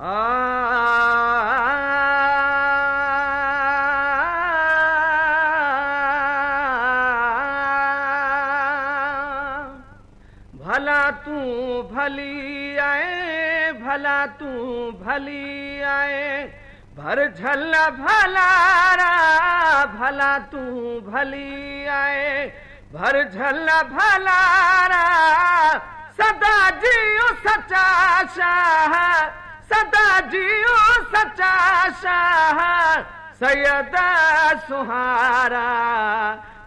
भला तू भली आए, भला तू भली आए, भर झल्ला भलारा, भला तू भली आए, भर झल्ला भलारा, सदा जियो सच्चा शाह, सदा जियो सच्चा शाह, सैयदा सुहारा।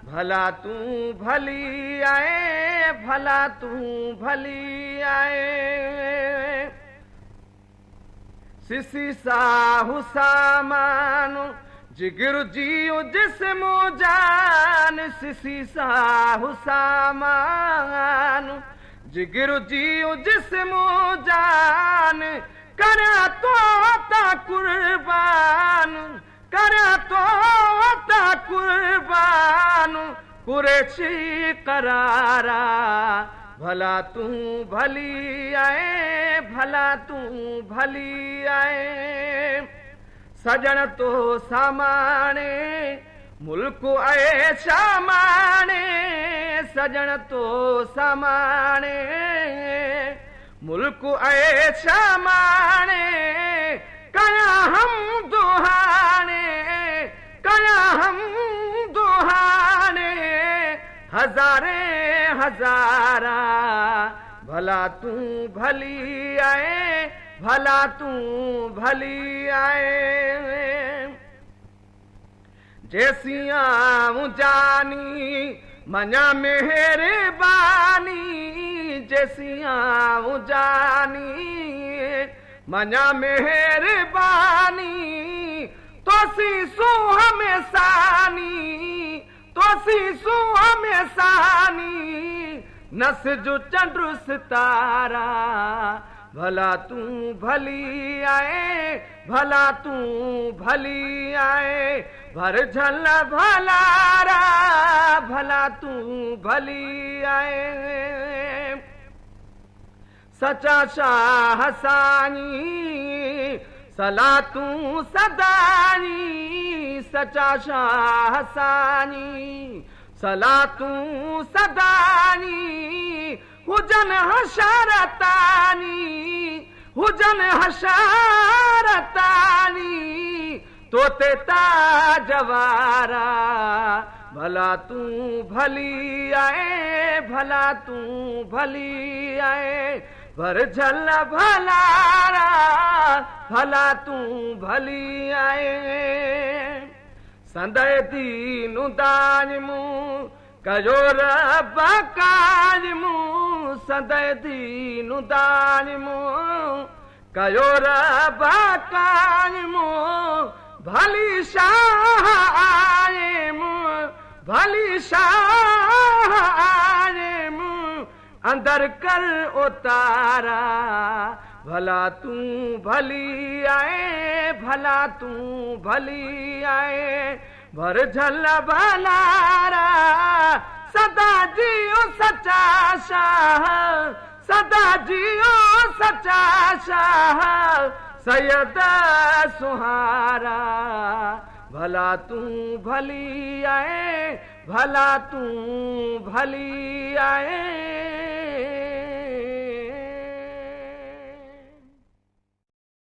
भला तू भली आए, भला तू भली आए, सिसी साहु सामानु जिगर जियो जिस्मो जान, सिसी साहु सामानु जिगर जियो जिस्मो जान, करा तो ता कुर्बान, करा तो ता कुर्बान, कुरैशी करारा। भला तू भली आए, भला तू भली आए, सजन तो सामाने मुल्क ऐशा माने, सजन तो सामाने मुल्क ऐशा माने, कया हम दुहाने, कया हम दुहाने, हजारे हजारा। भला तू भली आए, भला तू भली आए, जैसियां जानी मना मेहरबानी, जैसियां जानी मना मेहरबानी, तोसी सू हमेशानी, तोसी सू हमेशानी, नस जो चंद्र सितारा। भला तू भली आए, भला तू भली आए, भर झल्ला भलारा, भला तू भली आए, सचा शाह सानी सला तू सदानी, सचा शाह सानी सला तू सदानी, हुजन हशारतानी, हुजन हशारतानी, तोते ताजवारा। भला तू भली आए, भला तू भली आए, भर झल्ला भलारा, भला तू भली आए, संदय दीनु दानिमू कयो रब कानिमू, संदय दीनु दानिमू कयो रब कानिमू, भली शाह आयमू, भली शाह आयमू, अंदर कर उतारा। भला तू भली आए, भला तू भली आए, भर झल्ला भलारा, सदा जियो सच्चा शाह, सदा जियो सच्चा शाह, सैयदा सुहारा। भला तू भली आए, भला तू भली आए।